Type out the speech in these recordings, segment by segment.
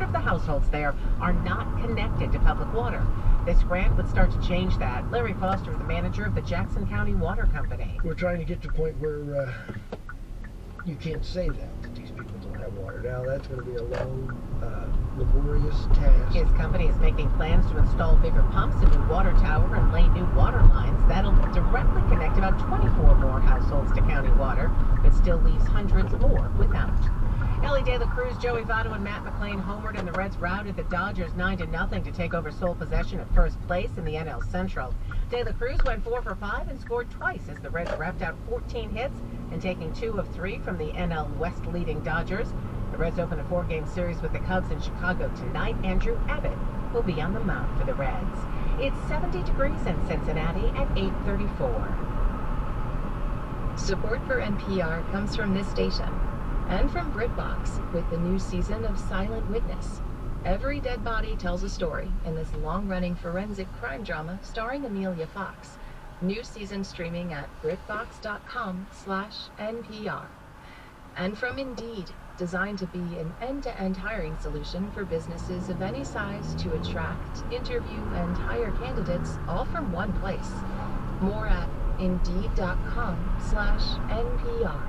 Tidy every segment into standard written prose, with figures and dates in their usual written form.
of the households there are not connected to public water. This grant would start to change that. Larry Foster is the manager of the Jackson County Water Company. We're trying to get to a point where you can't say that these people don't have water. Now, that's going to be a long, laborious task. His company is making plans to install bigger pumps, a new water tower, and lay new water lines. That'll directly connect about 24 more households to county water, but still leaves hundreds more without. Ellie De La Cruz, Joey Votto, and Matt McClain homered, and the Reds routed the Dodgers 9-0 to take over sole possession at first place in the NL Central. De La Cruz went 4 for 5 and scored twice as the Reds wrapped out 14 hits and taking 2 of 3 from the NL West leading Dodgers. The Reds open a 4-game series with the Cubs in Chicago tonight. Andrew Abbott will be on the mound for the Reds. It's 70 degrees in Cincinnati at 8:34. Support for NPR comes from this station and from BritBox with the new season of Silent Witness. Every dead body tells a story in this long-running forensic crime drama starring Amelia Fox. New season streaming at BritBox.com/NPR. And from Indeed, designed to be an end-to-end hiring solution for businesses of any size to attract, interview, and hire candidates all from one place. More at Indeed.com/NPR.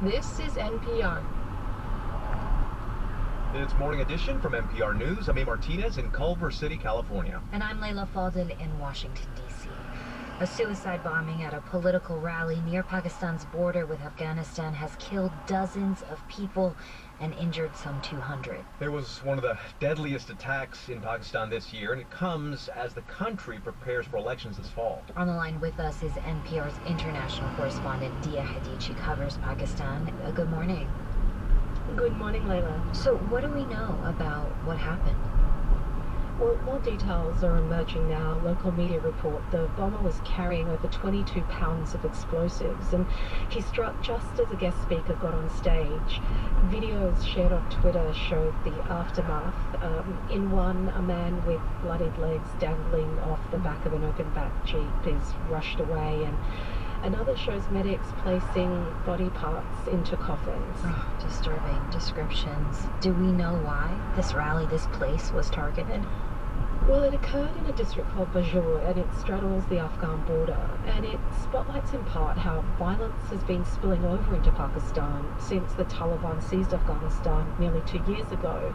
This is NPR. It's Morning Edition from NPR News. I'm A. Martinez in Culver City, California. And I'm Layla Fadel in Washington, D.C. A suicide bombing at a political rally near Pakistan's border with Afghanistan has killed dozens of people and injured some 200. There was one of the deadliest attacks in Pakistan this year, and it comes as the country prepares for elections this fall. On the line with us is NPR's international correspondent, Dia Hadid. She covers Pakistan. Good morning. Good morning, Layla. So what do we know about what happened? Well, more details are emerging now. Local media report the bomber was carrying over 22 pounds of explosives, and he struck just as a guest speaker got on stage. Videos shared on Twitter showed the aftermath. In one, a man with bloodied legs dangling off the back of an open-back Jeep is rushed away, and another shows medics placing body parts into coffins. Oh, disturbing descriptions. Do we know why this rally, this place, was targeted? Well, it occurred in a district called Bajur, and it straddles the Afghan border, and it spotlights in part how violence has been spilling over into Pakistan since the Taliban seized Afghanistan nearly 2 years ago.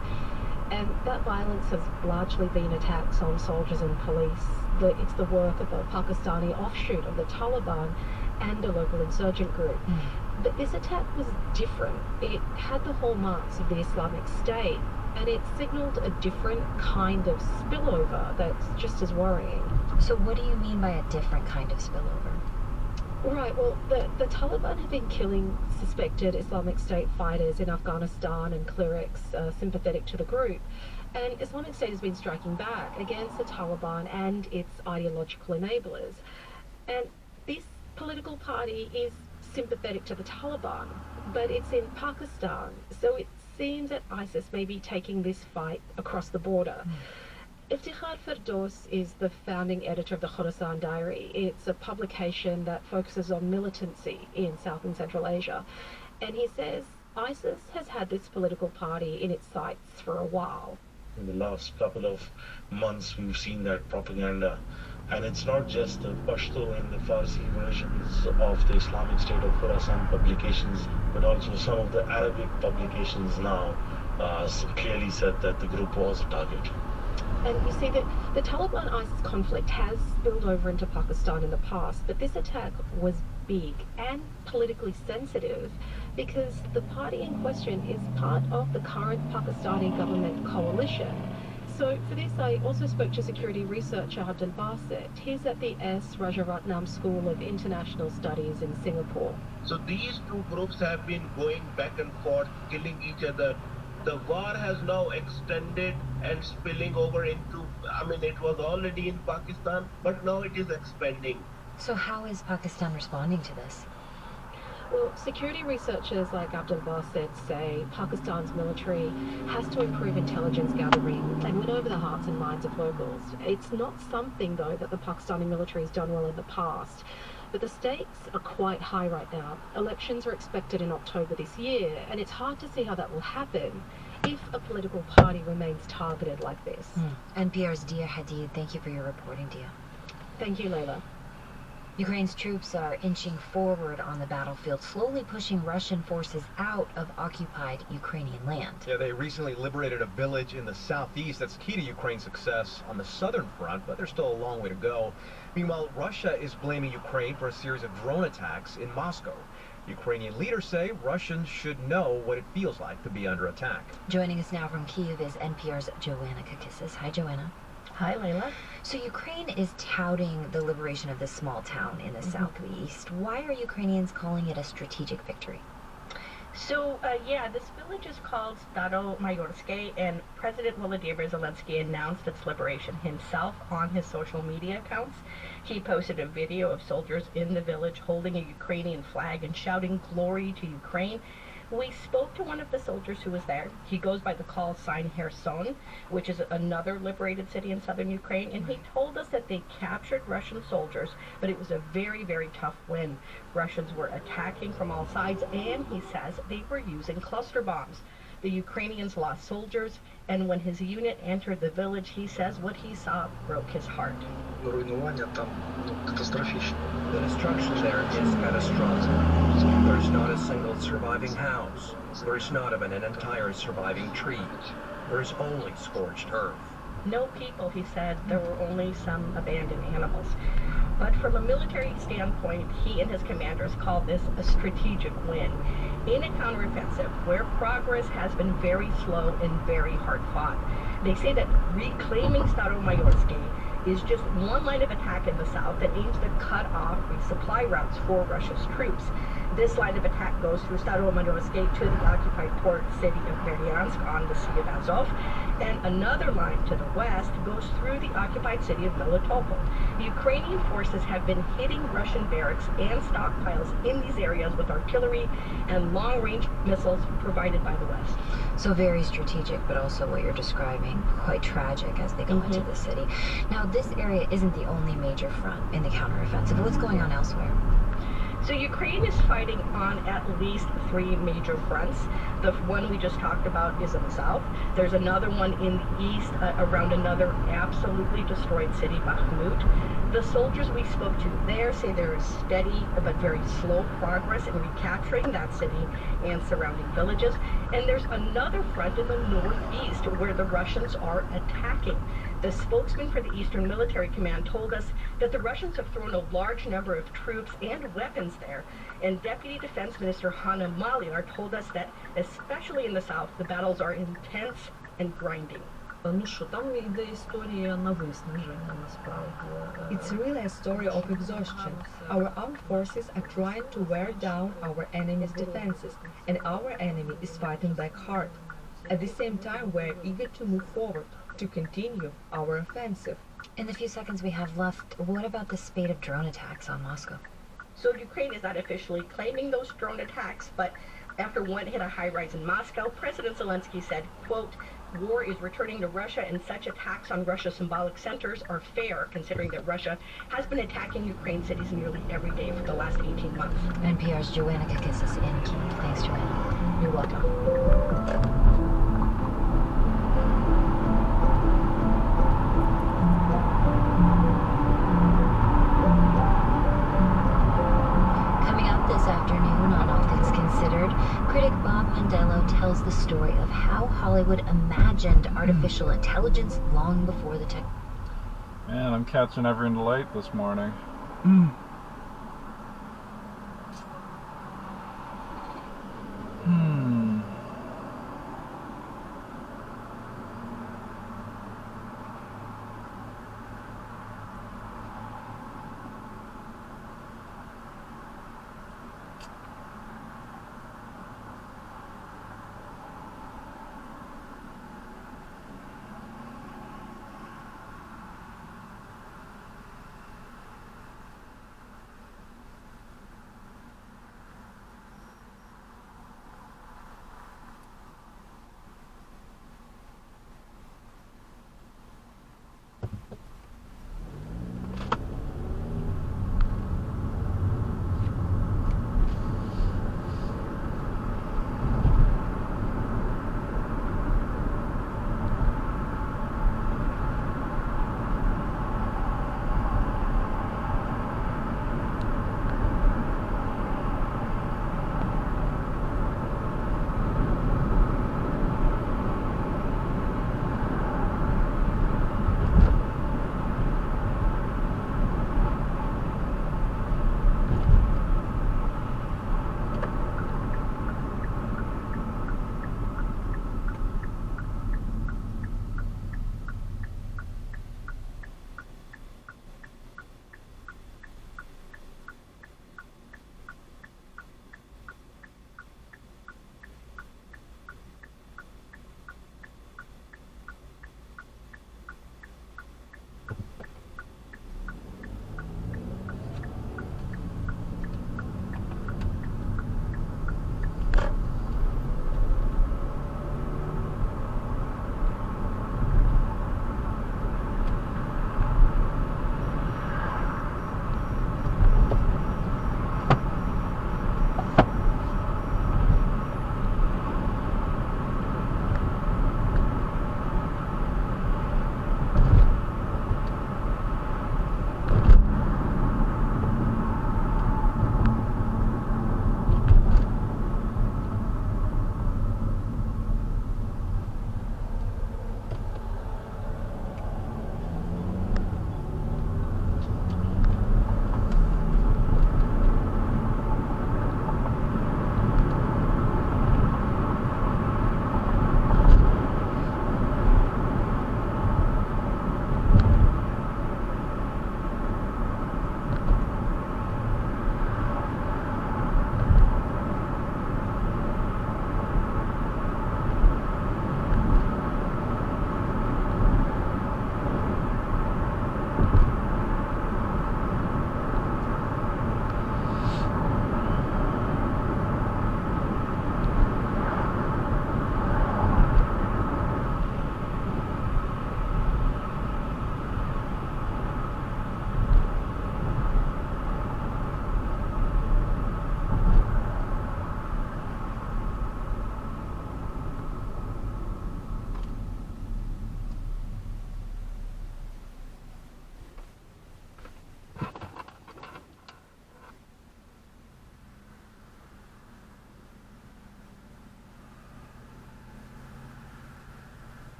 And that violence has largely been attacks on soldiers and police. It's the work of a Pakistani offshoot of the Taliban and a local insurgent group. But this attack was different. It had the hallmarks of the Islamic State, and it signaled a different kind of spillover that's just as worrying. So what do you mean by a different kind of spillover? Right, well, the Taliban have been killing suspected Islamic State fighters in Afghanistan and clerics sympathetic to the group. And Islamic State has been striking back against the Taliban and its ideological enablers. And this political party is sympathetic to the Taliban, but it's in Pakistan, so it seems that ISIS may be taking this fight across the border. Iftikhar Firdaus is the founding editor of the Khorasan Diary. It's a publication that focuses on militancy in South and Central Asia. And he says ISIS has had this political party in its sights for a while. In the last couple of months, we've seen that propaganda. And it's not just the Pashto and the Farsi versions of the Islamic State of Khorasan publications, but also some of the Arabic publications now clearly said that the group was a target. And you see that the Taliban-ISIS conflict has spilled over into Pakistan in the past, but this attack was big and politically sensitive because the party in question is part of the current Pakistani government coalition. So for this, I also spoke to security researcher Abdul Basit. He's at the S. Rajaratnam School of International Studies in Singapore. So these two groups have been going back and forth, killing each other. The war has now extended and spilling over into, it was already in Pakistan, but now it is expanding. So how is Pakistan responding to this? Well, security researchers like Abdul Basit say Pakistan's military has to improve intelligence gathering and win over the hearts and minds of locals. It's not something, though, that the Pakistani military has done well in the past. But the stakes are quite high right now. Elections are expected in October this year, and it's hard to see how that will happen if a political political party remains targeted like this. NPR's Dia Hadid, thank you for your reporting, Dia. Thank you, Layla. Ukraine's troops are inching forward on the battlefield, slowly pushing Russian forces out of occupied Ukrainian land. Yeah, they recently liberated a village in the southeast that's key to Ukraine's success on the southern front, but there's still a long way to go. Meanwhile, Russia is blaming Ukraine for a series of drone attacks in Moscow. Ukrainian leaders say Russians should know what it feels like to be under attack. Joining us now from Kyiv is NPR's Joanna Kakissis. Hi, Joanna. Hi, Layla. So Ukraine is touting the liberation of this small town in the southeast. Why are Ukrainians calling it a strategic victory? So, this village is called Staromayorske, and President Volodymyr Zelensky announced its liberation himself on his social media accounts. He posted a video of soldiers in the village holding a Ukrainian flag and shouting "Glory to Ukraine." We spoke to one of the soldiers who was there. He goes by the call sign Kherson, which is another liberated city in southern Ukraine, and he told us that they captured Russian soldiers, but it was a very, very tough win. Russians were attacking from all sides, and he says they were using cluster bombs. The Ukrainians lost soldiers, and when his unit entered the village, he says what he saw broke his heart. The destruction there is catastrophic. There's not a single surviving house. There's not even an entire surviving tree. There's only scorched earth. No people, he said. There were only some abandoned animals. But from a military standpoint, he and his commanders call this a strategic win. In a counteroffensive where progress has been very slow and very hard fought. They say that reclaiming Staromayorske is just one line of attack in the south that aims to cut off resupply routes for Russia's troops. This line of attack goes through Staromayorske to the occupied port city of Berdyansk on the Sea of Azov, and another line to the west goes through the occupied city of Melitopol. Ukrainian forces have been hitting Russian barracks and stockpiles in these areas with artillery and long-range missiles provided by the West. So very strategic, but also what you're describing, quite tragic as they go into the city. Now, this area isn't the only major front in the counteroffensive. What's going on elsewhere? So Ukraine is fighting on at least 3 major fronts. The one we just talked about is in the south. There's another one in the east around another absolutely destroyed city, Bakhmut. The soldiers we spoke to there say there is steady but very slow progress in recapturing that city and surrounding villages. And there's another front in the northeast where the Russians are attacking. The spokesman for the Eastern Military Command told us that the Russians have thrown a large number of troops and weapons there. And Deputy Defense Minister Hanna Maliar told us that, especially in the south, the battles are intense and grinding. It's really a story of exhaustion. Our armed forces are trying to wear down our enemy's defenses, and our enemy is fighting back hard. At the same time, we're eager to move forward, to continue our offensive. In the few seconds we have left, what about the spate of drone attacks on Moscow? So Ukraine is not officially claiming those drone attacks, but after one hit a high-rise in Moscow, President Zelensky said, quote, "War is returning to Russia, and such attacks on Russia's symbolic centers are fair, considering that Russia has been attacking Ukraine cities nearly every day for the last 18 months. NPR's Joanna Kakissis in Kyiv. Thanks, Joanna. You're welcome. Critic Bob Mondello tells the story of how Hollywood imagined artificial intelligence long before the tech. Man, I'm catching every light this morning.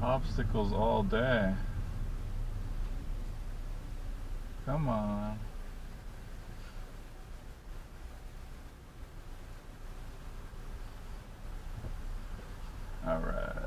Obstacles all day. Come on. All right.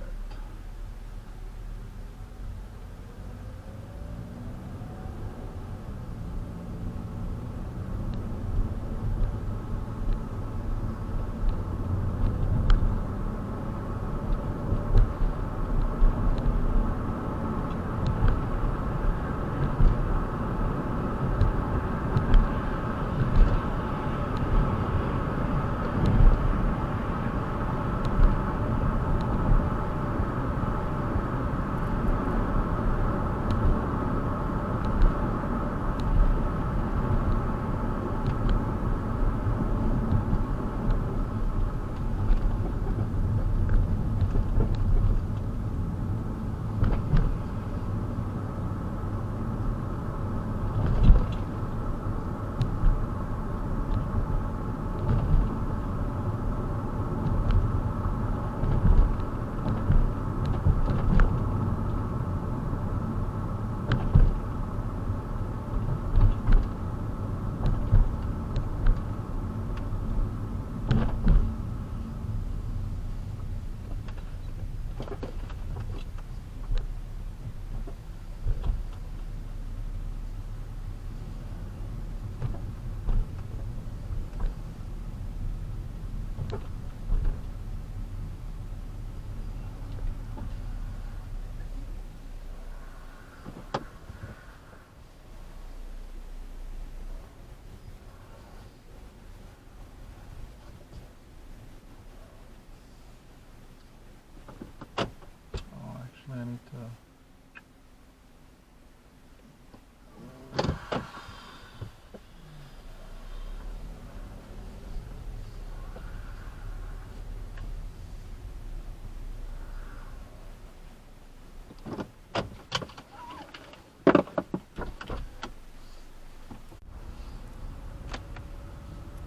I need to.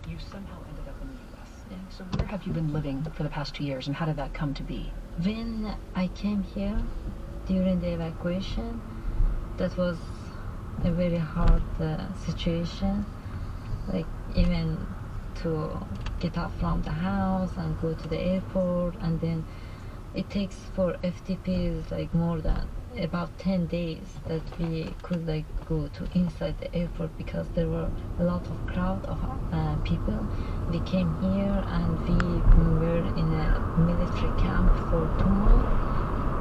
You somehow ended up in the U.S. Yeah. So where have you been living for the past 2 years, and how did that come to be? When I came here during the evacuation, that was a very hard situation. Like even to get up from the house and go to the airport, and then it takes for FTPs like more than about 10 days that we could like go to inside the airport because there were a lot of crowd of people. We came here and we were in a military camp for 2 months,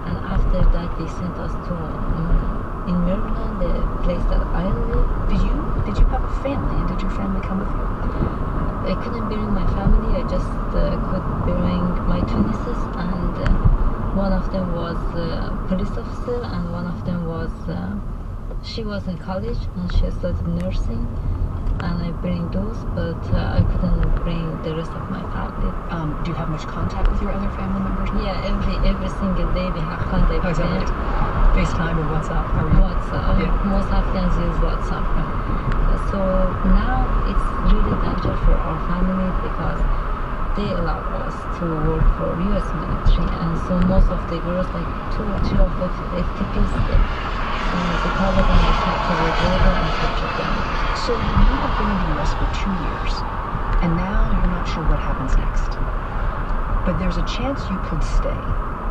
and after that they sent us to in Maryland, the place that I live. Did you have a family, and did your family come with you? I couldn't bring my family. I just could bring my two nieces, and one of them was a police officer, and one of them was she was in college and she studied nursing, and I bring those, but I couldn't bring the rest of my family. Do you have much contact with your other family members? Yeah, every single day we have contact with them. FaceTime or WhatsApp? WhatsApp. Yeah. Most Afghans use WhatsApp. So now it's really danger for our family because they allow us to work for U.S. military, and so most of the girls, like two of the FTPs, the Taliban is have to work over and capture them. So you have been in the U.S. for 2 years, and now you're not sure what happens next. But there's a chance you could stay.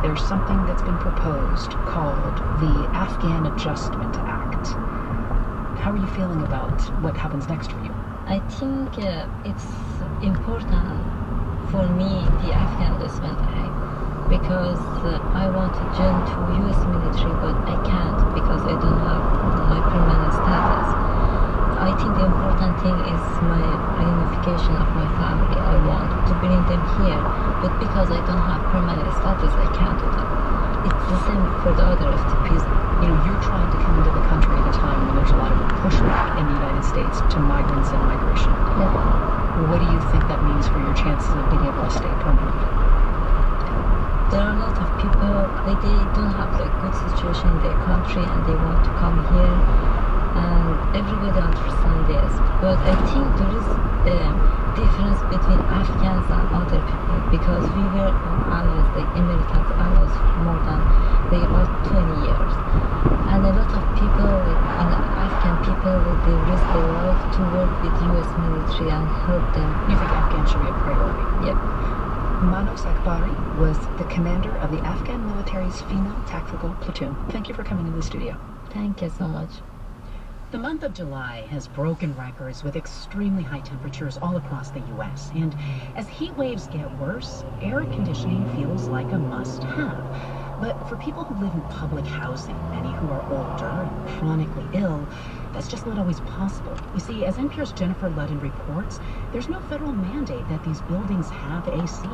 There's something that's been proposed called the Afghan Adjustment Act. How are you feeling about what happens next for you? I think it's important for me, the Afghan Adjustment Act, because I want to join to U.S. military, but I can't because I don't have my permanent status. I think the important thing is my reunification of my family. I want to bring them here, but because I don't have permanent status, I can't do that. It's the same for the other FTPs. You know, you're trying to come into the country at a time when there's a lot of pushback in the United States to migrants and migration. Yeah. What do you think that means for your chances of being able to stay permanently? There are a lot of people, like they don't have like good situation in their country and they want to come here, and everybody understands this. But I think there is difference between Afghans and other people because we were allies, the Americans allies more than they about 20 years. And a lot of people, Afghan people, they risk their life to work with U.S. military and help them. You think Afghans should be a priority? Yep. Manos Akbari was the commander of the Afghan military's female tactical platoon. Thank you for coming to the studio. Thank you so much. The month of July has broken records with extremely high temperatures all across the U.S. And as heat waves get worse, air conditioning feels like a must-have. But for people who live in public housing, many who are older and chronically ill, that's just not always possible. You see, as NPR's Jennifer Ludden reports, there's no federal mandate that these buildings have AC.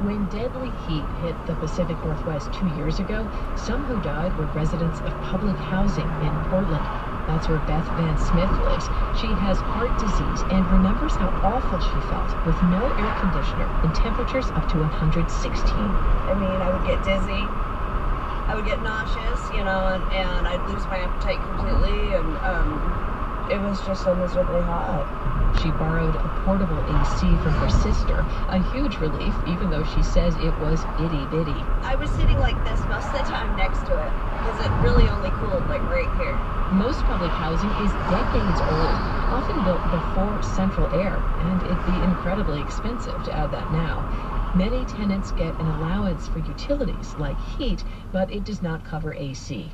When deadly heat hit the Pacific Northwest 2 years ago, some who died were residents of public housing in Portland. That's where Beth Van Smith lives. She has heart disease and remembers how awful she felt with no air conditioner and temperatures up to 116. I mean, I would get dizzy, I would get nauseous, you know, and I'd lose my appetite completely, and it was just so miserably hot. She borrowed a portable AC from her sister, a huge relief, even though she says it was itty-bitty. I was sitting like this most of the time next to it, because it really only cooled like right here. Most public housing is decades old, often built before central air, and it'd be incredibly expensive to add that now. Many tenants get an allowance for utilities like heat, but it does not cover AC.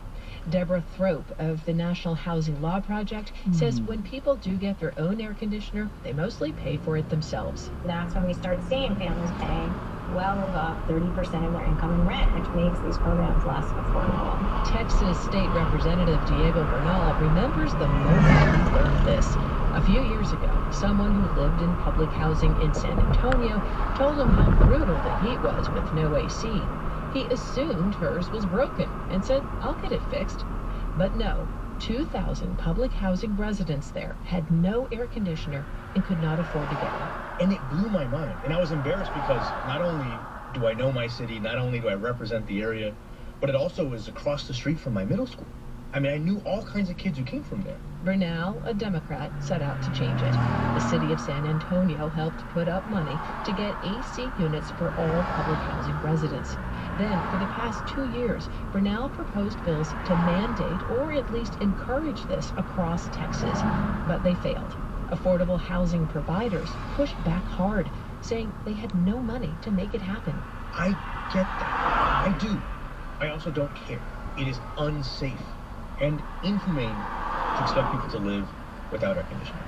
Deborah Thrope of the National Housing Law Project says when people do get their own air conditioner, they mostly pay for it themselves. That's when we start seeing families paying well above 30% of their income in rent, which makes these programs less affordable. Texas State Representative Diego Bernal remembers the moment he learned this. A few years ago, someone who lived in public housing in San Antonio told him how brutal the heat was with no AC. He assumed hers was broken and said, "I'll get it fixed." But no, 2,000 public housing residents there had no air conditioner and could not afford to get one. And it blew my mind. And I was embarrassed because not only do I know my city, not only do I represent the area, but it also is across the street from my middle school. I mean, I knew all kinds of kids who came from there. Bernal, a Democrat, set out to change it. The city of San Antonio helped put up money to get AC units for all public housing residents. Then, for the past 2 years, Bernal proposed bills to mandate or at least encourage this across Texas, but they failed. Affordable housing providers pushed back hard, saying they had no money to make it happen. I get that. I do. I also don't care. It is unsafe and inhumane to expect people to live without air conditioning.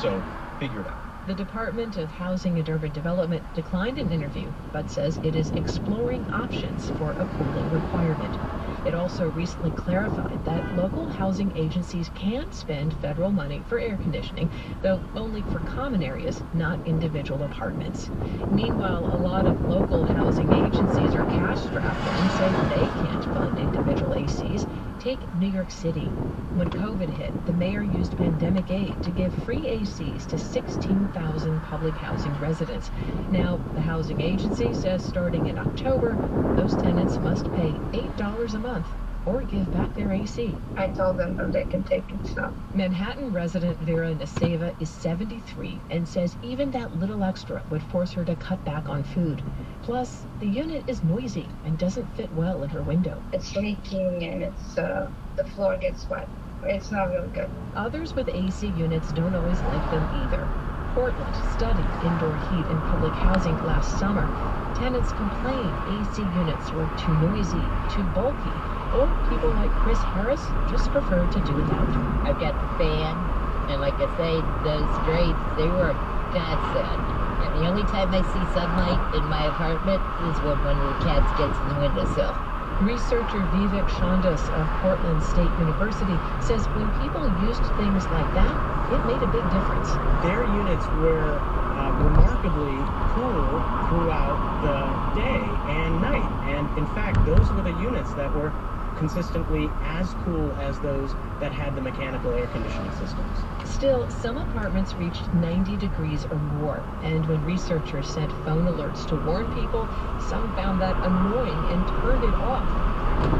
So, figure it out. The Department of Housing and Urban Development declined an interview, but says it is exploring options for a cooling requirement. It also recently clarified that local housing agencies can spend federal money for air conditioning, though only for common areas, not individual apartments. Meanwhile, a lot of local housing agencies are cash-strapped and say they can't fund individual ACs. Take New York City. When COVID hit, the mayor used pandemic aid to give free ACs to 16,000 public housing residents. Now, the housing agency says starting in October, those tenants must pay $8 a month or give back their AC. I told them that they can take it, so. Manhattan resident Vera Naseva is 73 and says even that little extra would force her to cut back on food. Plus, the unit is noisy and doesn't fit well in her window. It's leaking and it's the floor gets wet. It's not really good. Others with AC units don't always like them either. Portland studied indoor heat in public housing last summer. Tenants complained AC units were too noisy, too bulky, or people like Chris Harris just preferred to do without. I've got the fan, and like I say, those grates, they were a godsend. And the only time I see sunlight in my apartment is when one of the cats gets in the windowsill. Researcher Vivek Chandas of Portland State University says when people used things like that, it made a big difference. Their units were remarkably cool throughout the day and night. And in fact, those were the units that were consistently as cool as those that had the mechanical air conditioning systems. Still, some apartments reached 90 degrees or more, and when researchers sent phone alerts to warn people, some found that annoying and turned it off.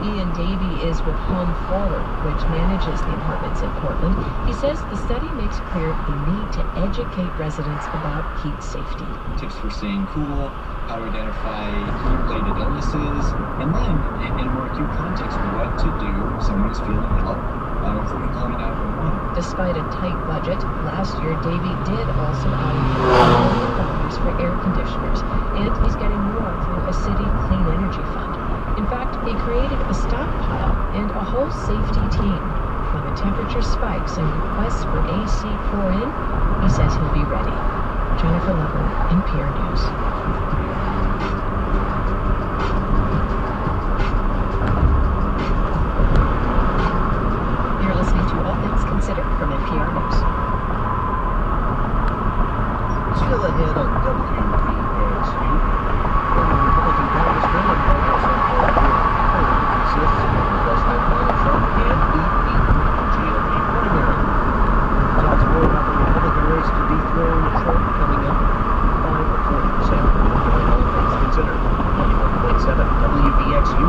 Ian Davey is with Home Forward, which manages the apartments in Portland. He says the study makes clear the need to educate residents about heat safety. Tips for staying cool, how to identify heat-related illnesses, and then, in more acute context, what to do if someone is feeling ill, including calling 911. Despite a tight budget, last year Davey did also allocate $1 million for air conditioners, and he's getting more through a city clean energy fund. In fact, he created a stockpile and a whole safety team. When the temperature spikes and requests for AC pour in, he says he'll be ready. Jennifer Lover, NPR News. You're listening to All Things Considered from NPR News. Still ahead on WVXU. Republican Congressman and White House insists President Donald Trump can beat the GOP primary. Lots more about the Republican race to dethrone Trump coming up at 5:40. All Things Considered. 91.7 WVXU.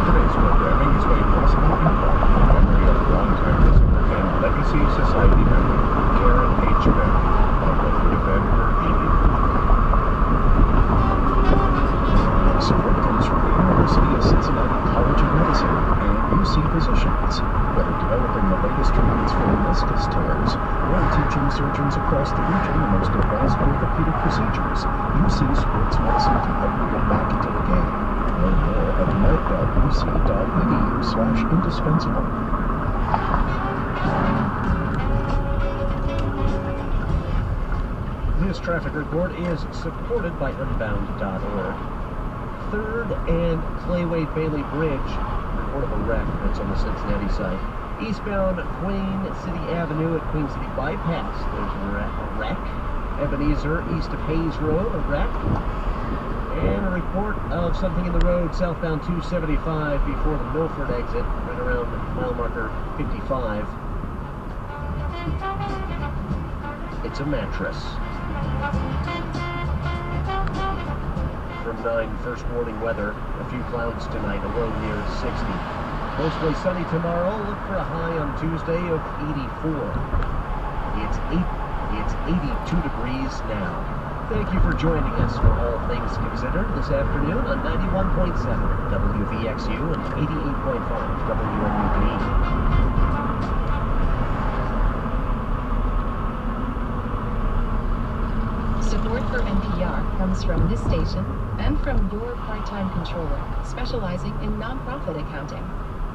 Today's programming is made possible in part in memory of longtime listener and Legacy Society member Karen H. Beck, on Brotherhood of Edinburgh Media. Support comes from the University of Cincinnati College of Medicine and UC Physicians, whether developing the latest treatments for meniscus tears or teaching surgeons across the region the most advanced orthopedic procedures. UC Sports Medicine can help you get back into the game. Learn more at med.uc.edu/indispensable. This traffic report is supported by Unbound.org. 3rd and Clayway Bailey Bridge. Reportable wreck. That's on the Cincinnati side. Eastbound Queen City Avenue at Queen City Bypass. There's a wreck. Ebenezer east of Hayes Road, a wreck. And a report of something in the road southbound 275 before the Milford exit, right around mile marker 55. It's a mattress. From 9, first warning weather. A few clouds tonight, a low near 60. Mostly sunny tomorrow. Look for a high on Tuesday of 84. It's 82 degrees now. Thank you for joining us for All Things Considered this afternoon on 91.7 WVXU and 88.5 WMUD. Support for NPR comes from this station and from your part-time controller, specializing in nonprofit accounting.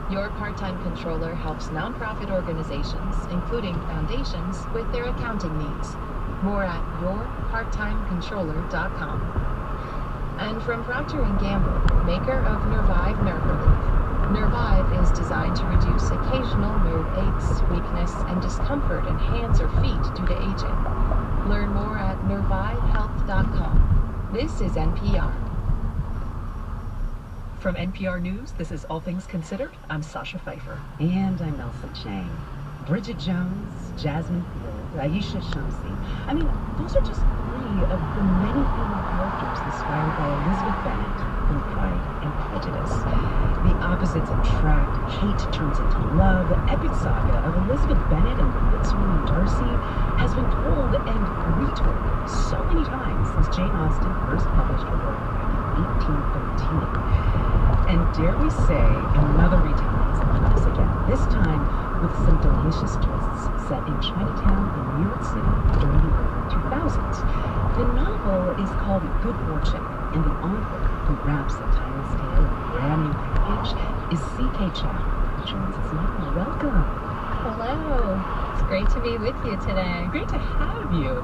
Your part-time controller helps nonprofit organizations, including foundations, with their accounting needs. More at yourparttimecontroller.com. And from Procter & Gamble, maker of Nervive Nerve Relief. Nervive is designed to reduce occasional nerve aches, weakness, and discomfort in hands or feet due to aging. Learn more at nervivehealth.com. This is NPR. From NPR News, this is All Things Considered. I'm Sasha Pfeiffer. And I'm Elsa Chang. Bridget Jones, Jasmine Hill, Aisha Shamsi. I mean, those are just 3 of the many female characters inspired by Elizabeth Bennet from Pride and Prejudice. The opposites attract, hate turns into love. The epic saga of Elizabeth Bennet and Fitzwilliam Darcy has been told and retold so many times since Jane Austen first published her work back in 1813. And dare we say, another retelling is upon us again, this time with some delicious twists set in Chinatown in New York City during the early 2000s. The novel is called Good Fortune, and the author who wraps the timeless tale in a brand new package is C.K. Chow, who joins us now. Welcome. Hello. It's great to be with you today. Great to have you.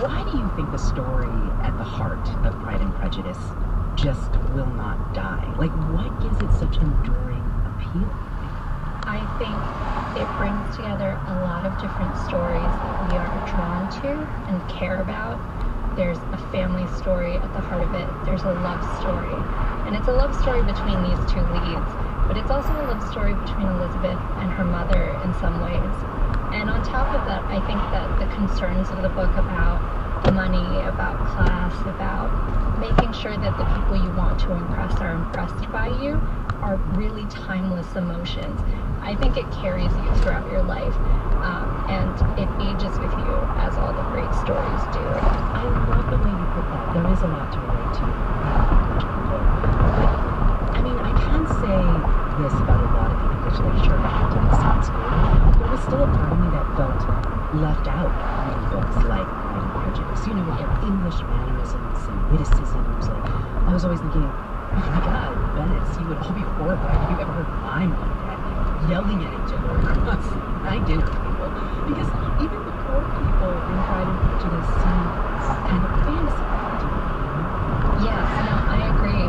Why do you think the story at the heart of Pride and Prejudice just will not die? Like, what gives it such enduring appeal? I think it brings together a lot of different stories that we are drawn to and care about. There's a family story at the heart of it. There's a love story. And it's a love story between these 2 leads. but it's also a love story between Elizabeth and her mother in some ways. And on top of that, I think that the concerns of the book about money, about class, about making sure that the people you want to impress are impressed by you are really timeless emotions. I think it carries you throughout your life, and it ages with you, as all the great stories do. I love the way you put that. There is a lot to relate to. I mean, I can say this about a lot of the English literature I had to listen in school. There was still a part of me that felt left out reading books like Pride and Prejudice. You know, with their English mannerisms and witticisms. Like, I was always thinking, oh my God, Bennett, you would all be horrified if you ever heard mime like that, yelling at each other across night dinner table. Because even the poor people in Pride and Prejudice seem kind of fantasy. Yes, no, I agree.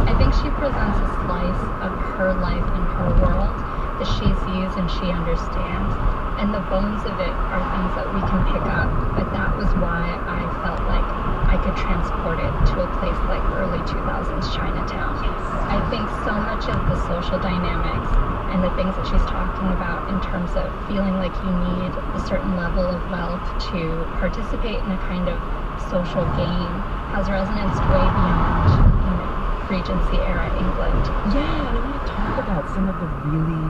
I think she presents a slice of her life and her world that she sees and she understands. And the bones of it are things that we can pick up. But that was why I felt like I could transport it to a place like early 2000s Chinatown. I think so much of the social dynamics and the things that she's talking about in terms of feeling like you need a certain level of wealth to participate in a kind of social game has resonance way beyond, you know, Regency era England. Yeah, and I want to talk about some of the really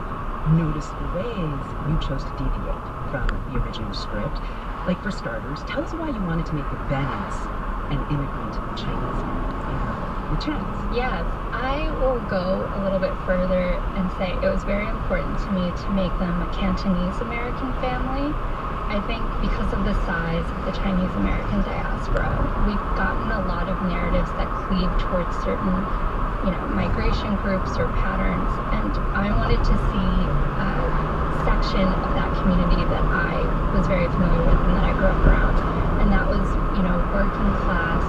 noticeable ways you chose to deviate from the original script. Like, for starters, tell us why you wanted to make the Bennets an immigrant Chinese family. The Chens. Yes, I will go a little bit further and say it was very important to me to make them a Cantonese American family. I think because of the size of the Chinese American diaspora, we've gotten a lot of narratives that cleave towards certain, you know, migration groups or patterns, and I wanted to see a section of that community that I was very familiar with and that I grew up around, and that was, you know, working class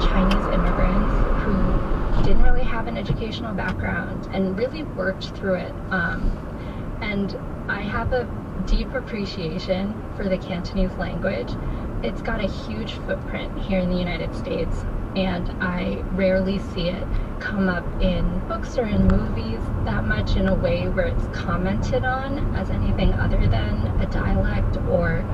Chinese immigrants who didn't really have an educational background and really worked through it. And I have a deep appreciation for the Cantonese language. It's got a huge footprint here in the United States, and I rarely see it come up in books or in movies that much in a way where it's commented on as anything other than a dialect or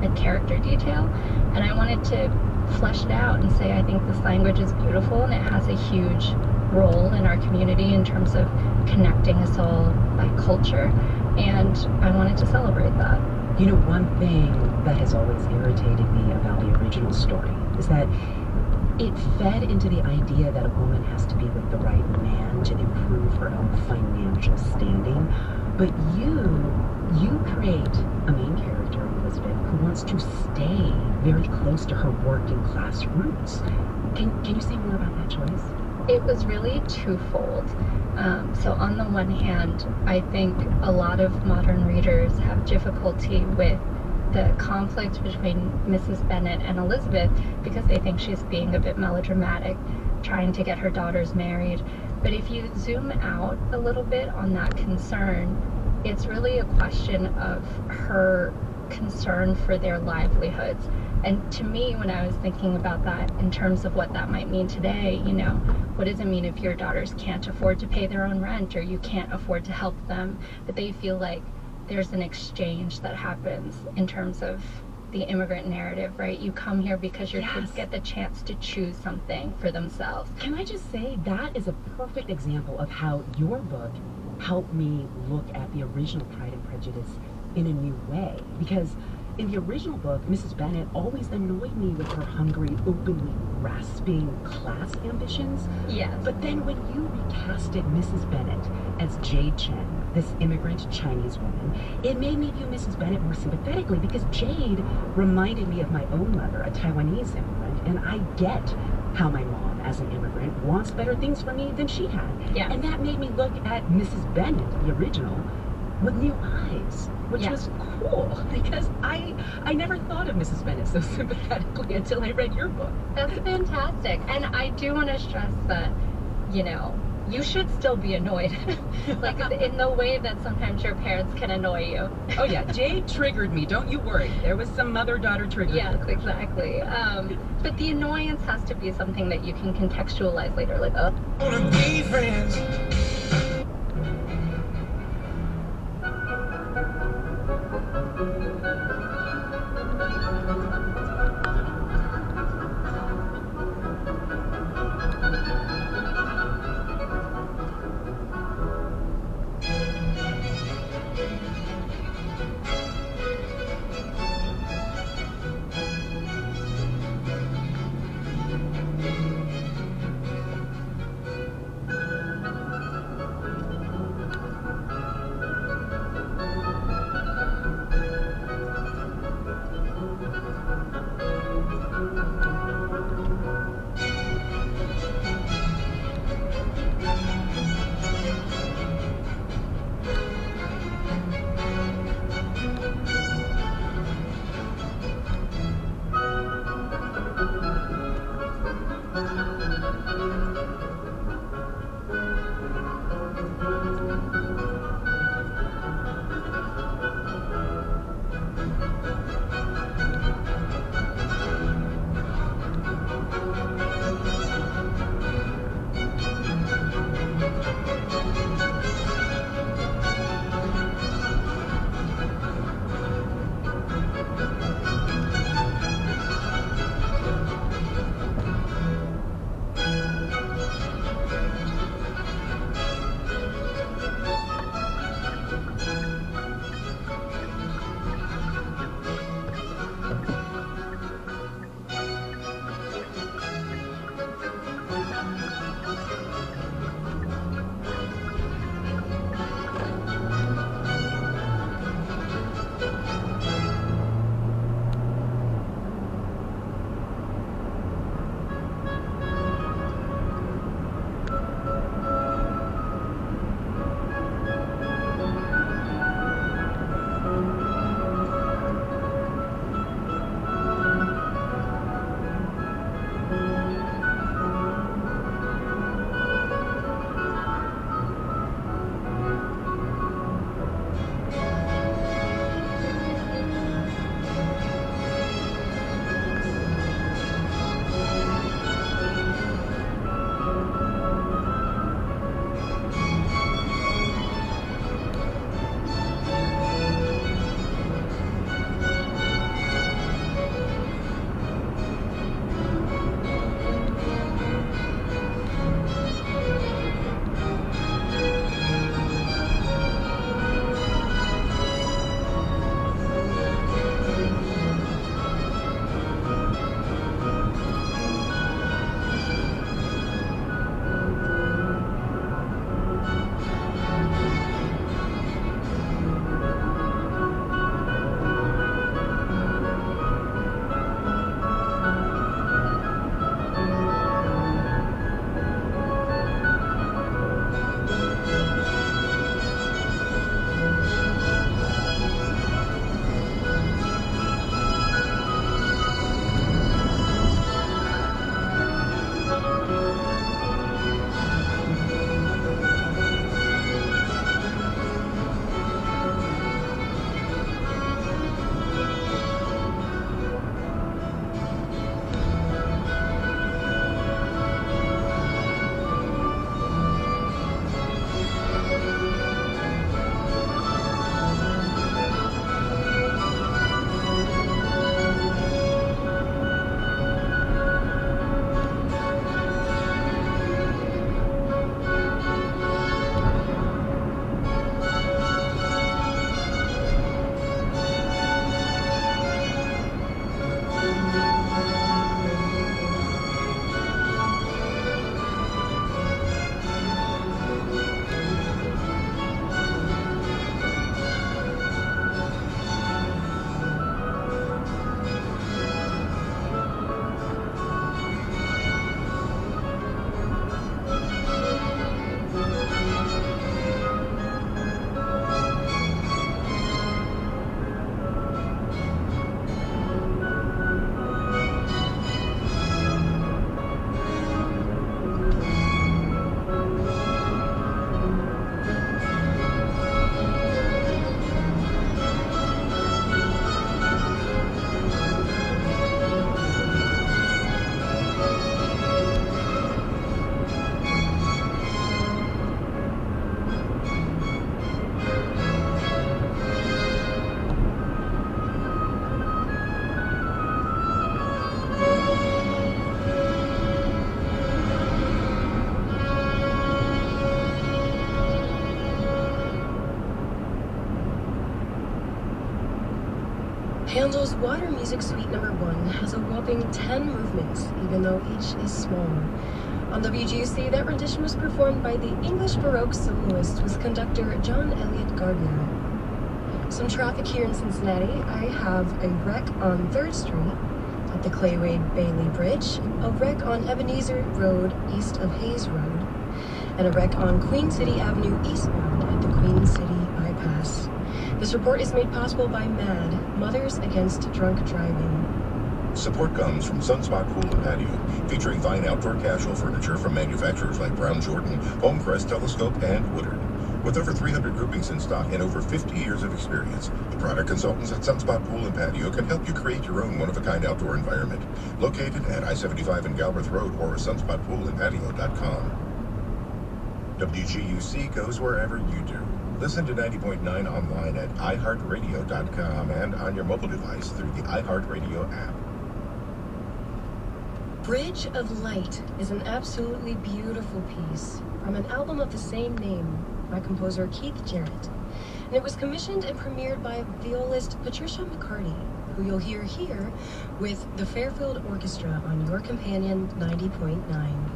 a character detail. And I wanted to flesh it out and say I think this language is beautiful and it has a huge role in our community in terms of connecting us all by culture, and I wanted to celebrate that. You know, one thing that has always irritated me about the original story is that it fed into the idea that a woman has to be with the right man to improve her own financial standing. But you create a main character, Elizabeth, who wants to stay very close to her working class roots. Can you say more about that choice? It was really twofold. So on the one hand, I think a lot of modern readers have difficulty with the conflict between Mrs. Bennet and Elizabeth because they think she's being a bit melodramatic, trying to get her daughters married. But if you zoom out a little bit on that concern, it's really a question of her concern for their livelihoods. And to me, when I was thinking about that in terms of what that might mean today, you know, what does it mean if your daughters can't afford to pay their own rent or you can't afford to help them, but they feel like there's an exchange that happens in terms of the immigrant narrative, right? You come here because your kids get the chance to choose something for themselves. Can I just say that is a perfect example of how your book helped me look at the original Pride and Prejudice in a new way? Because in the original book, Mrs. Bennet always annoyed me with her hungry, openly grasping class ambitions. Yes. But then when you recasted Mrs. Bennet as Jade Chen, this immigrant Chinese woman, it made me view Mrs. Bennet more sympathetically because Jade reminded me of my own mother, a Taiwanese immigrant, and I get how my mom, as an immigrant, wants better things for me than she had. Yeah. And that made me look at Mrs. Bennet, the original, with new eyes, which was cool because I never thought of Mrs. Bennet so sympathetically until I read your book. That's fantastic. And I do want to stress that, you know, you should still be annoyed. Like in the way that sometimes your parents can annoy you. Oh yeah, Jade triggered me, don't you worry. There was some mother-daughter trigger. Yes, exactly. But the annoyance has to be something that you can contextualize later, like, oh. Handel's Water Music Suite No. 1 has a whopping 10 movements, even though each is small. On WGUC, that rendition was performed by the English Baroque soloist with conductor John Elliott Gardner. Some traffic here in Cincinnati. I have a wreck on 3rd Street at the Claywade Bailey Bridge, a wreck on Ebenezer Road east of Hayes Road, and a wreck on Queen City Avenue eastbound at the Queen City Bypass. This report is made possible by MAD, Mothers Against Drunk Driving. Support comes from Sunspot Pool and Patio, featuring fine outdoor casual furniture from manufacturers like Brown Jordan, Homecrest, Telescope, and Woodard. With over 300 groupings in stock and over 50 years of experience, the product consultants at Sunspot Pool and Patio can help you create your own one-of-a-kind outdoor environment. Located at I-75 and Galbraith Road or sunspotpoolandpatio.com. WGUC goes wherever you do. Listen to 90.9 online at iHeartRadio.com and on your mobile device through the iHeartRadio app. Bridge of Light is an absolutely beautiful piece from an album of the same name by composer Keith Jarrett. And it was commissioned and premiered by violist Patricia McCarty, who you'll hear here with the Fairfield Orchestra on your companion 90.9.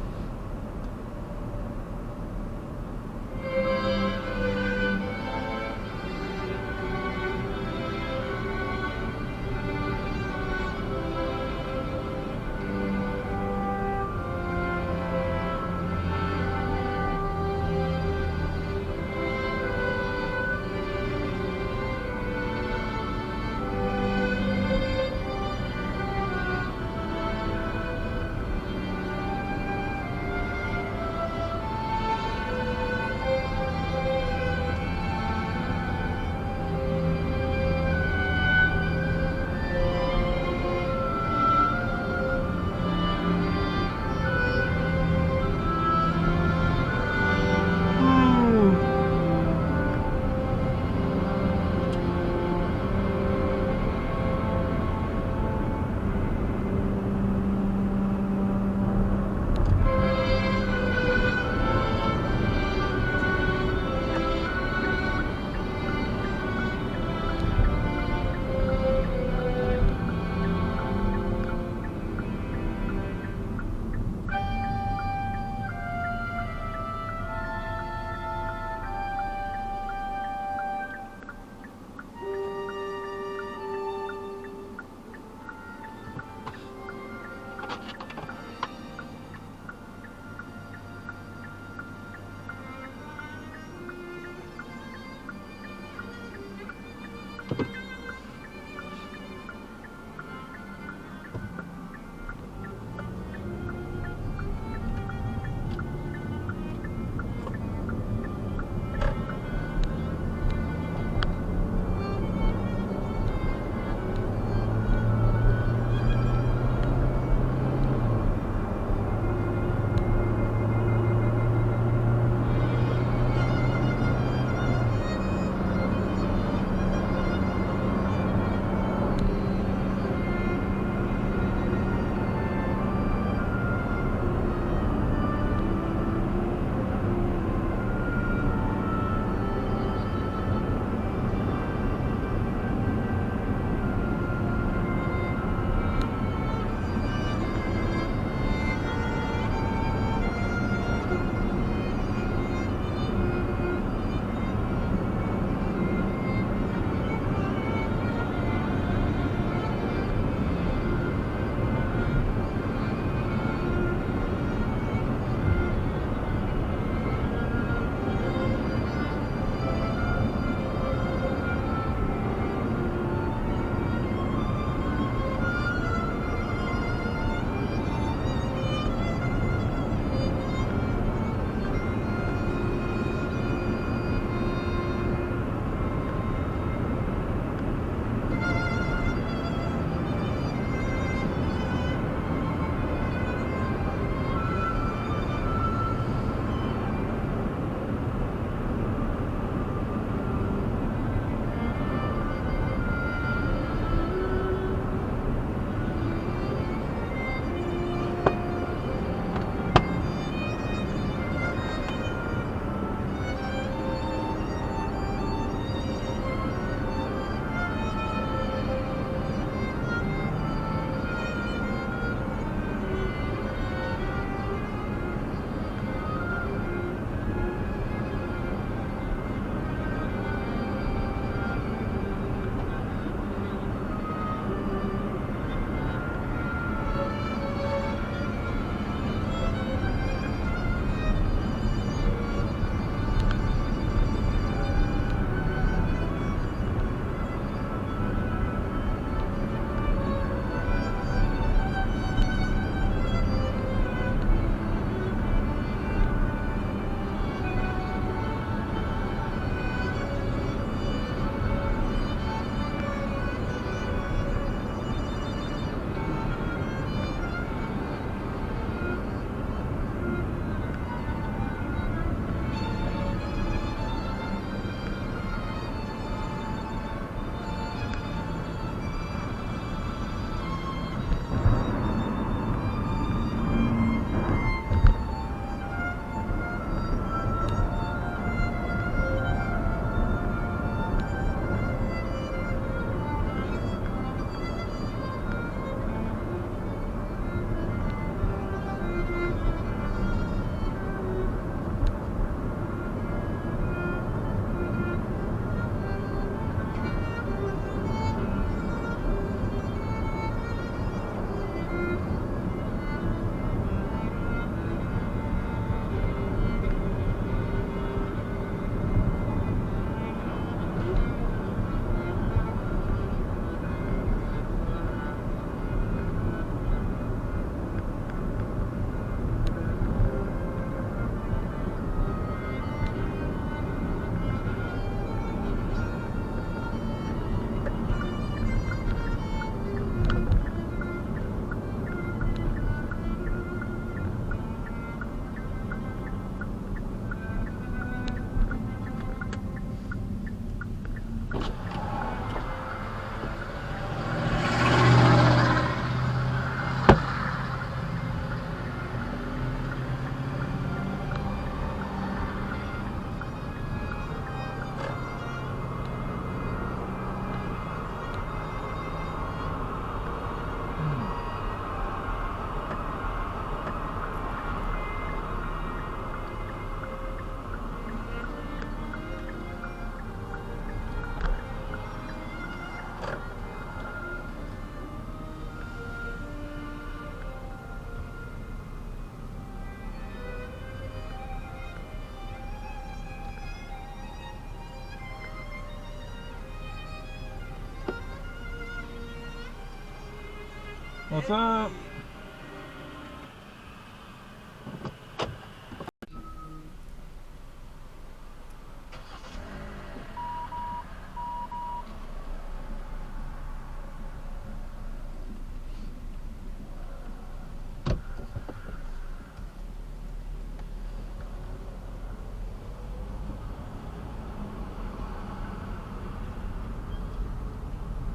What's up?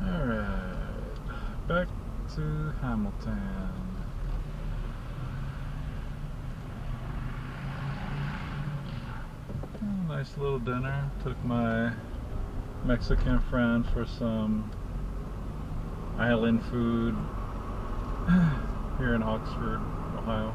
Alright, back to Hamilton. Nice little dinner. Took my Mexican friend for some island food here in Oxford, Ohio.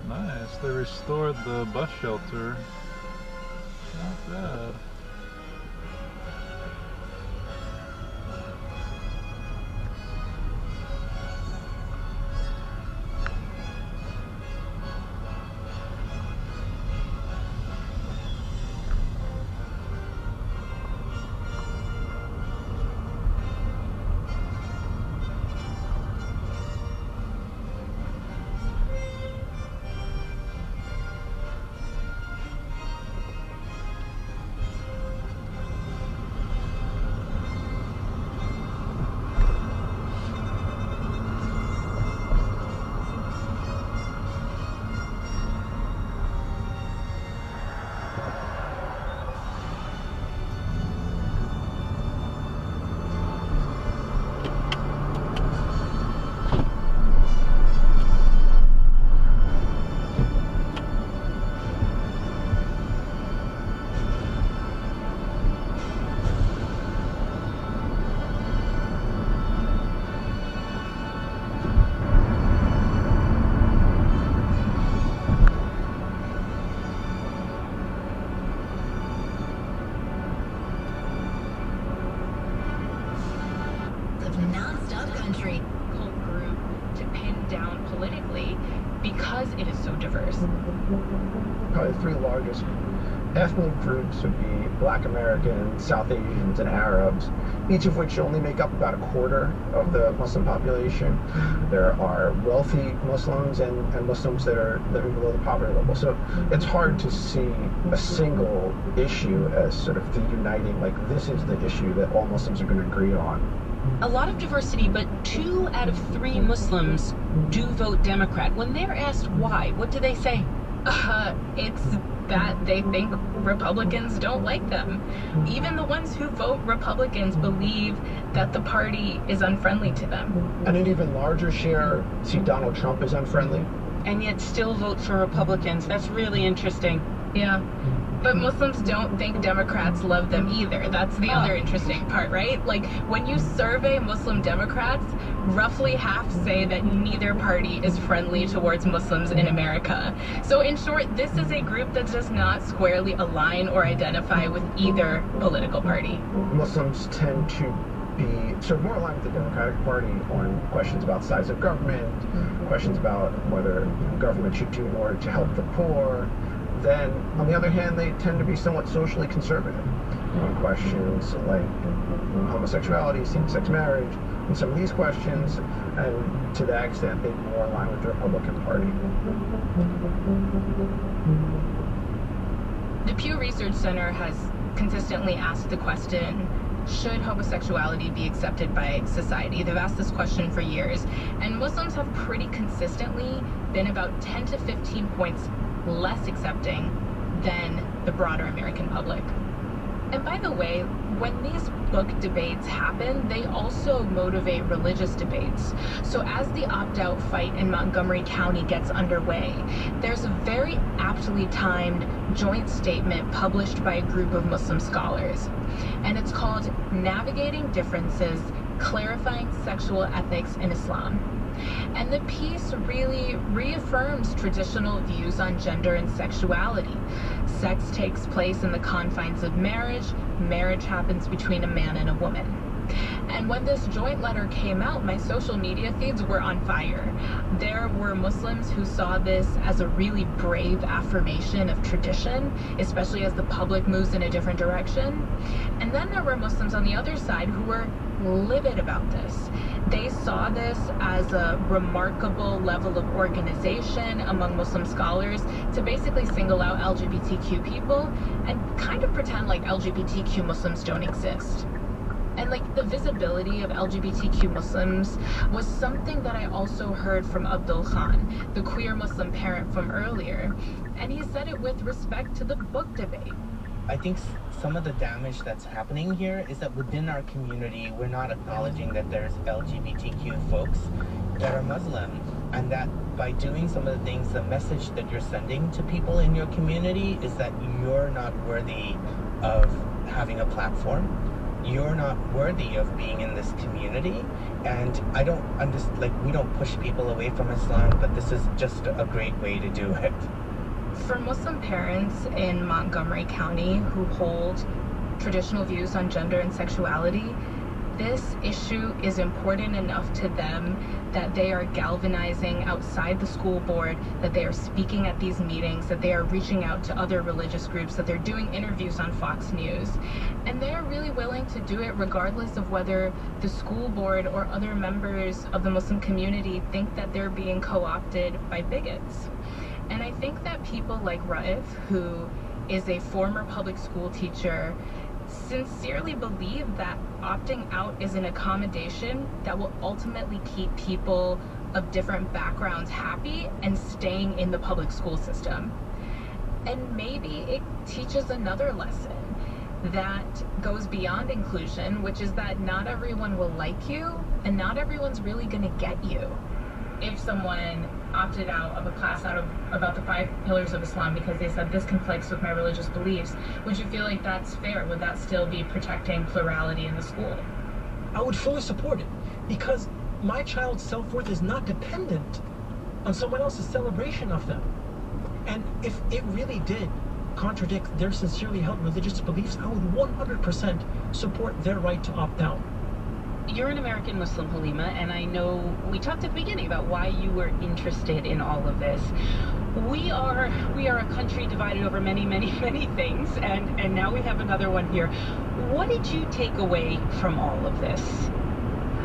Nice, they restored the bus shelter. Not bad. It is so diverse. Probably the three largest ethnic groups would be Black Americans, South Asians, and Arabs, each of which only make up about a quarter of the Muslim population. There are wealthy Muslims and Muslims that are living below the poverty level. So it's hard to see a single issue as sort of the uniting, like this is the issue that all Muslims are going to agree on. A lot of diversity, but 2 out of 3 Muslims do vote Democrat. When they're asked why, what do they say? It's that they think Republicans don't like them. Even the ones who vote Republicans believe that the party is unfriendly to them. And an even larger share see Donald Trump as unfriendly. And yet still vote for Republicans. That's really interesting. Yeah. But Muslims don't think Democrats love them either. That's the other interesting part, right? Like, when you survey Muslim Democrats, roughly half say that neither party is friendly towards Muslims in America. So in short, this is a group that does not squarely align or identify with either political party. Muslims tend to be sort of more aligned with the Democratic Party on questions about size of government, questions about whether government should do more to help the poor. Then, on the other hand, they tend to be somewhat socially conservative on questions like homosexuality, same-sex marriage, and some of these questions, and to that extent, they're more aligned with the Republican Party. The Pew Research Center has consistently asked the question, should homosexuality be accepted by society? They've asked this question for years, and Muslims have pretty consistently been about 10 to 15 points less accepting than the broader American public. And by the way, when these book debates happen, they also motivate religious debates. So as the opt-out fight in Montgomery County gets underway, there's a very aptly timed joint statement published by a group of Muslim scholars. And it's called Navigating Differences, Clarifying Sexual Ethics in Islam. And the piece really reaffirms traditional views on gender and sexuality. Sex takes place in the confines of marriage. Marriage happens between a man and a woman. And when this joint letter came out, my social media feeds were on fire. There were Muslims who saw this as a really brave affirmation of tradition, especially as the public moves in a different direction. And then there were Muslims on the other side who were livid about this. They saw this as a remarkable level of organization among Muslim scholars to basically single out LGBTQ people and kind of pretend like LGBTQ Muslims don't exist. And like the visibility of LGBTQ Muslims was something that I also heard from Abdul Khan, the queer Muslim parent from earlier, and he said it with respect to the book debate. I think some of the damage that's happening here is that within our community, we're not acknowledging that there's LGBTQ folks that are Muslim, and that by doing some of the things, the message that you're sending to people in your community is that you're not worthy of having a platform. You're not worthy of being in this community, and I don't understand, like, we don't push people away from Islam, but this is just a great way to do it. For Muslim parents in Montgomery County who hold traditional views on gender and sexuality, this issue is important enough to them that they are galvanizing outside the school board, that they are speaking at these meetings, that they are reaching out to other religious groups, that they're doing interviews on Fox News. And they're really willing to do it regardless of whether the school board or other members of the Muslim community think that they're being co-opted by bigots. And I think that people like Raif, who is a former public school teacher, sincerely believe that opting out is an accommodation that will ultimately keep people of different backgrounds happy and staying in the public school system. And maybe it teaches another lesson that goes beyond inclusion, which is that not everyone will like you and not everyone's really going to get you. If someone opted out of a class about the 5 pillars of Islam because they said this conflicts with my religious beliefs, would you feel like that's fair? Would that still be protecting plurality in the school? I would fully support it, because my child's self-worth is not dependent on someone else's celebration of them. And if it really did contradict their sincerely held religious beliefs, I would 100% support their right to opt out. You're an American Muslim, Halima, and I know we talked at the beginning about why you were interested in all of this. We are a country divided over many, many, many things, and now we have another one here. What did you take away from all of this?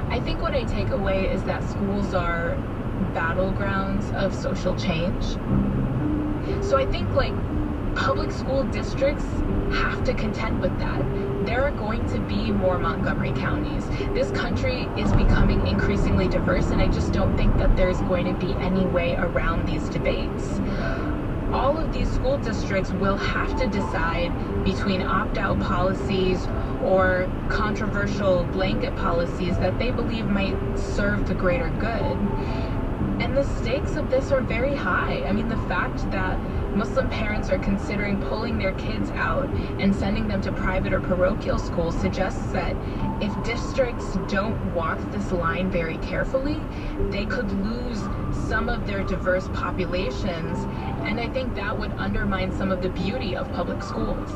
I think what I take away is that schools are battlegrounds of social change. So I think, like, public school districts have to contend with that. There are going to be more Montgomery counties. This country is becoming increasingly diverse, and I just don't think that there's going to be any way around these debates. All of these school districts will have to decide between opt-out policies or controversial blanket policies that they believe might serve the greater good. And the stakes of this are very high. I mean, the fact that Muslim parents are considering pulling their kids out and sending them to private or parochial schools suggests that if districts don't walk this line very carefully, they could lose some of their diverse populations, and I think that would undermine some of the beauty of public schools.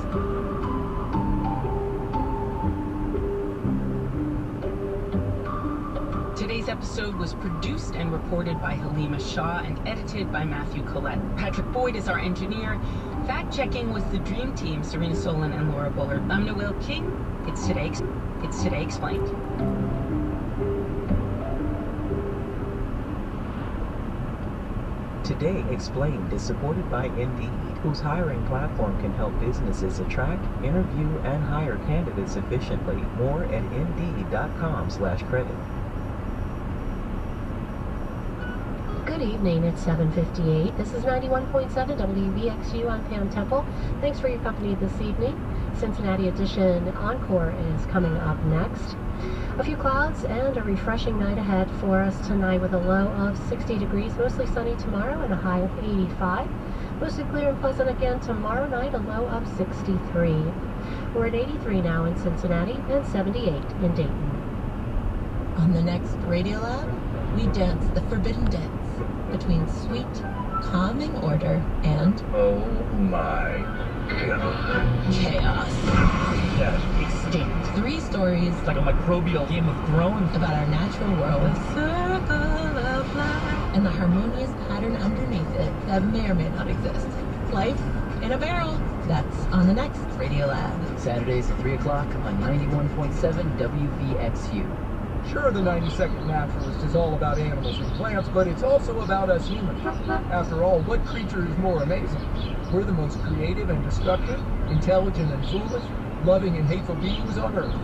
episode was produced and reported by Halima Shah and edited by Matthew Collette. Patrick Boyd is our engineer. Fact-checking was the Dream Team, Serena Solon and Laura Bullard. I'm Noel King. It's Today Explained. Today Explained is supported by Indeed, whose hiring platform can help businesses attract, interview, and hire candidates efficiently. More at Indeed.com/credit. Good evening, it's 7:58. This is 91.7 WVXU. I'm Pam Temple. Thanks for your company this evening. Cincinnati Edition Encore is coming up next. A few clouds and a refreshing night ahead for us tonight with a low of 60 degrees, mostly sunny tomorrow and a high of 85. Mostly clear and pleasant again tomorrow night, a low of 63. We're at 83 now in Cincinnati and 78 in Dayton. On the next Radio Lab, we dance the forbidden dance between sweet, calming order and Oh my God. chaos. Yes, extinct. 3 stories It's like a microbial Game of Thrones. about our natural world and the harmonious pattern underneath it that may or may not exist. Life in a barrel. That's on the next Radio Lab. Saturdays at 3 o'clock on 91.7 WVXU. Sure, the 90-second Naturalist is all about animals and plants, but it's also about us humans. After all, what creature is more amazing? We're the most creative and destructive, intelligent and foolish, loving and hateful beings on Earth.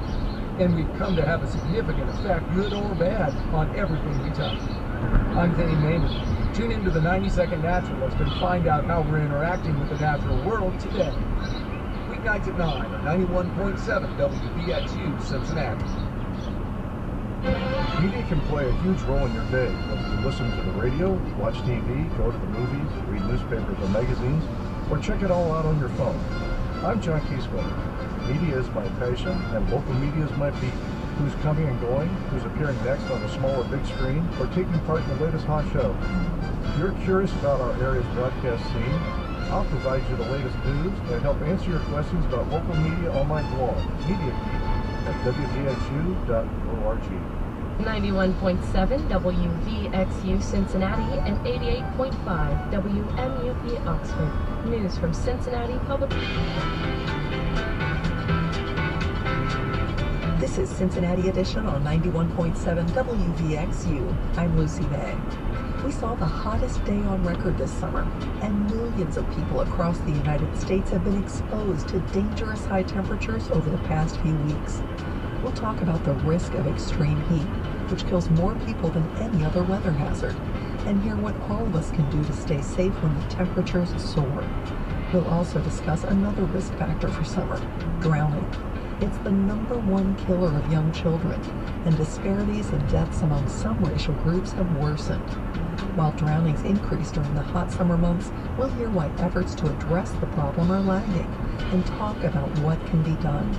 And we've come to have a significant effect, good or bad, on everything we touch. I'm Dane Maynard. Tune into the 90-second Naturalist and find out how we're interacting with the natural world today. Weeknights at 9 on 91.7 WVXU Cincinnati. Media can play a huge role in your day, whether you listen to the radio, watch TV, go to the movies, read newspapers or magazines, or check it all out on your phone. I'm John Keeswin. Media is my passion, and local media is my beat. Who's coming and going, who's appearing next on the small or big screen, or taking part in the latest hot show. If you're curious about our area's broadcast scene, I'll provide you the latest news and help answer your questions about local media on my blog, Media Geek, at wvxu.org. 91.7 WVXU Cincinnati and 88.5 WMUP Oxford. News from Cincinnati Public. This is Cincinnati Edition on 91.7 WVXU. I'm Lucy May. We saw the hottest day on record this summer, and millions of people across the United States have been exposed to dangerous high temperatures over the past few weeks. We'll talk about the risk of extreme heat, which kills more people than any other weather hazard, and hear what all of us can do to stay safe when the temperatures soar. We'll also discuss another risk factor for summer, drowning. It's the #1 killer of young children, and disparities in deaths among some racial groups have worsened. While drownings increase during the hot summer months, we'll hear why efforts to address the problem are lagging, and talk about what can be done.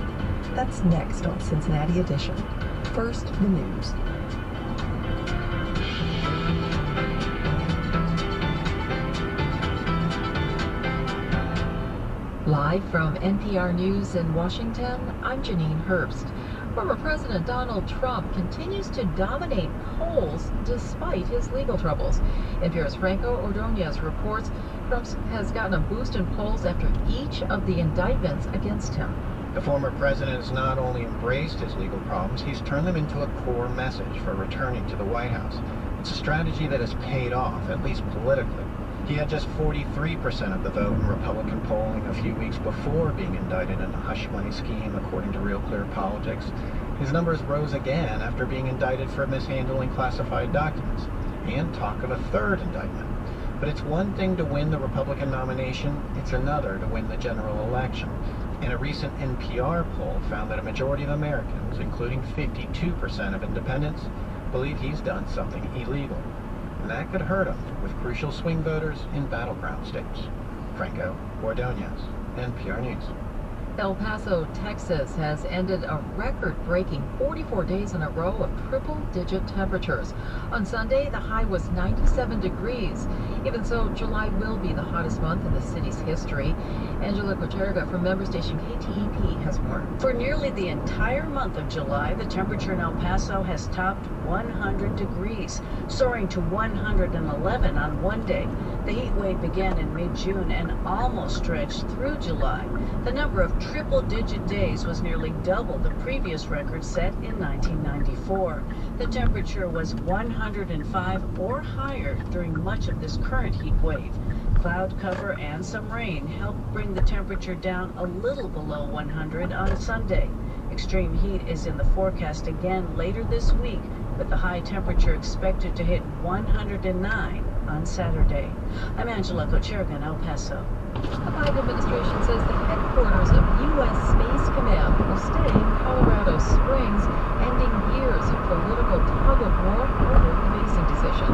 That's next on Cincinnati Edition. First, the news. Live from NPR News in Washington, I'm Janine Herbst. Former President Donald Trump continues to dominate polls despite his legal troubles. NPR's Franco Ordonez reports Trump has gotten a boost in polls after each of the indictments against him. The former president has not only embraced his legal problems, he's turned them into a core message for returning to the White House. It's a strategy that has paid off, at least politically. He had just 43% of the vote in Republican polling a few weeks before being indicted in a hush money scheme, according to Real Clear Politics. His numbers rose again after being indicted for mishandling classified documents, and talk of a third indictment. But it's one thing to win the Republican nomination, it's another to win the general election. And a recent NPR poll found that a majority of Americans, including 52% of independents, believe he's done something illegal. And that could hurt him with crucial swing voters in battleground states. Franco Ordonez, NPR News. El Paso, Texas has ended a record-breaking 44 days in a row of triple-digit temperatures. On Sunday, the high was 97 degrees. Even so, July will be the hottest month in the city's history. Angela Cocherga from member station KTEP has more. For nearly the entire month of July, the temperature in El Paso has topped 100 degrees, soaring to 111 on one day. The heat wave began in mid-June and almost stretched through July. The number of triple-digit days was nearly double the previous record set in 1994. The temperature was 105 or higher during much of this current heat wave. Cloud cover and some rain helped bring the temperature down a little below 100 on Sunday. Extreme heat is in the forecast again later this week, with the high temperature expected to hit 109 on Saturday. I'm Angela Cocherga in El Paso. The Biden administration says the headquarters of U.S. Space Command will stay in Colorado Springs, ending years of political tug-of-war over the basing decision.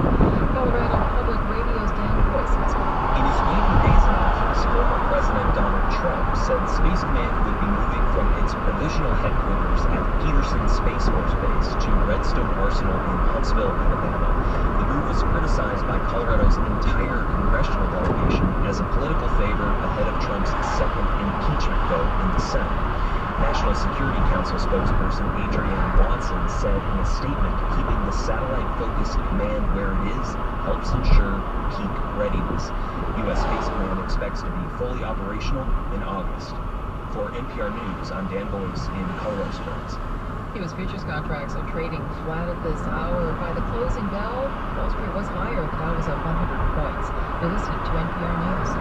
Colorado Public Radio's Dan Boyce. In his maiden days in office, former President Donald Trump said Space Command would be moving from its provisional headquarters at Peterson Space Force Base to Redstone Arsenal in Huntsville, Alabama. The move was criticized by Colorado's entire congressional delegation as a political favor ahead of Trump's second impeachment vote in the Senate. National Security Council spokesperson Adrienne Watson said in a statement, keeping the satellite-focused command where it is helps ensure peak readiness. U.S. Space Command expects to be fully operational in August. For NPR News, I'm Dan Boyce in Colorado Springs. U.S. futures contracts are trading flat at this hour. By the closing bell, Wall Street was higher. The Dow was up 100 points. You're listening to NPR News.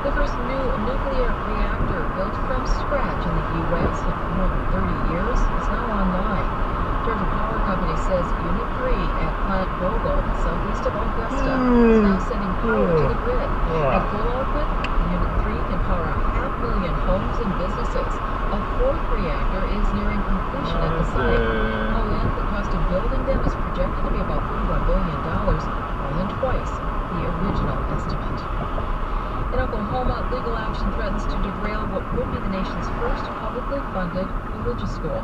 The first new nuclear reactor built from scratch in the U.S. in more than 30 years is now online. Georgia Power Company says Unit 3 at Plant Vogel, southeast of Augusta, is now sending power to the grid. At full output, Unit 3 can power 500,000 homes and businesses. A fourth reactor is nearing completion at the site. All in, the cost of building them is projected to be about $31 billion, more than twice the original estimate. In Oklahoma, legal action threatens to derail what would be the nation's first publicly funded religious school.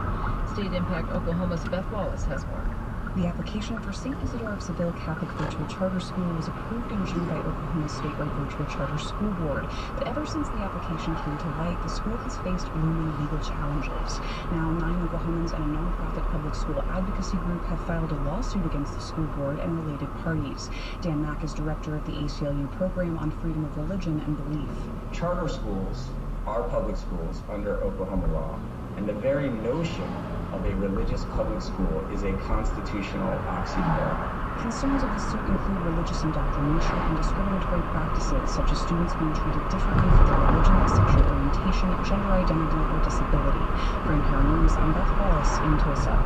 State Impact Oklahoma's Beth Wallace has more. The application for St. Isidore of Seville Catholic Virtual Charter School was approved in June by Oklahoma's statewide Virtual Charter School Board. But ever since the application came to light, the school has faced looming legal challenges. Now, 9 Oklahomans and a nonprofit public school advocacy group have filed a lawsuit against the school board and related parties. Dan Mack is director of the ACLU program on freedom of religion and belief. Charter schools are public schools under Oklahoma law, and the very notion of a religious public school is a constitutional oxymoron. Concerns of the suit include religious indoctrination and discriminatory practices, such as students being treated differently for their religion, sexual orientation, gender identity, or disability. For NPR News, I'm Beth Wallace in Tulsa.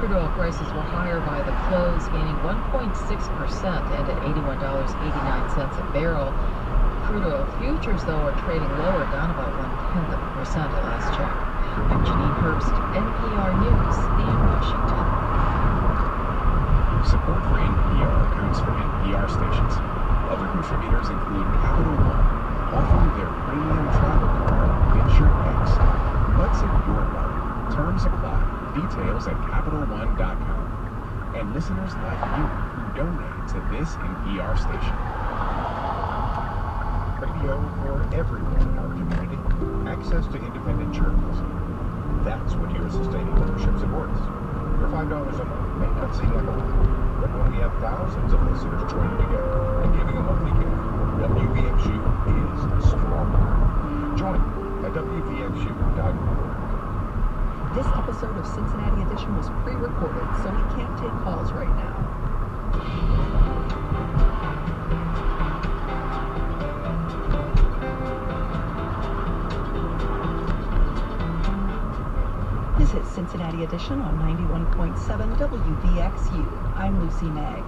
Crude oil prices were higher by the close, gaining 1.6% and at $81.89 a barrel. Crude oil futures, though, are trading lower, down about 0.1% at last check. I'm Janine Herbst, NPR News in Washington. Support for NPR comes from NPR stations. Other contributors include Capital One, offering their premium travel card, InsureX. What's in your wallet? Terms apply. Details at CapitalOne.com. And listeners like you who donate to this NPR station. Radio for everyone in our community. Access to independent journalism. That's what your sustaining ownership supports. For $5 a month may not seem like a lot, but when we have thousands of listeners joining together and giving a monthly gift, WVXU is stronger. Join at WVXU.org. This episode of Cincinnati Edition was pre-recorded, so we can't take calls right now. This is Cincinnati Edition on 91.7 WVXU. I'm Lucy May.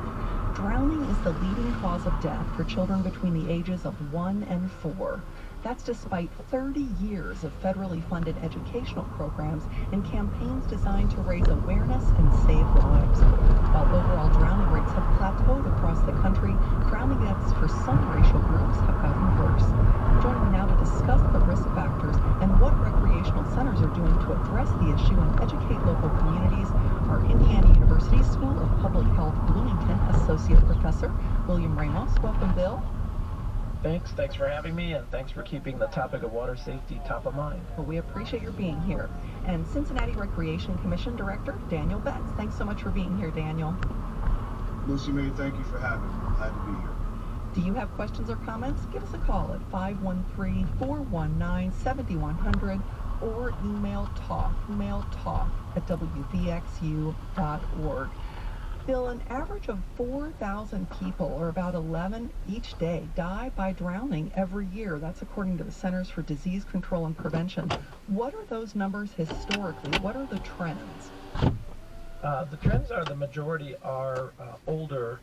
Drowning is the leading cause of death for children between the ages of 1 and 4. That's despite 30 years of federally funded educational programs and campaigns designed to raise awareness and save lives. While overall drowning rates have plateaued across the country, drowning deaths for some racial groups have gotten worse. Joining me now to discuss the risk factors and what recreational centers are doing to address the issue and educate local communities are Indiana University School of Public Health Bloomington Associate Professor William Ramos. Welcome, Bill. Thanks for having me, and thanks for keeping the topic of water safety top of mind. Well, we appreciate your being here. And Cincinnati Recreation Commission Director Daniel Betts. Thanks so much for being here, Daniel. Lucy May, thank you for having me. Glad to be here. Do you have questions or comments? Give us a call at 513-419-7100 or email talk at wvxu.org. Bill, an average of 4,000 people, or about 11 each day, die by drowning every year. That's according to the Centers for Disease Control and Prevention. What are those numbers historically? What are the trends? The trends are the majority are older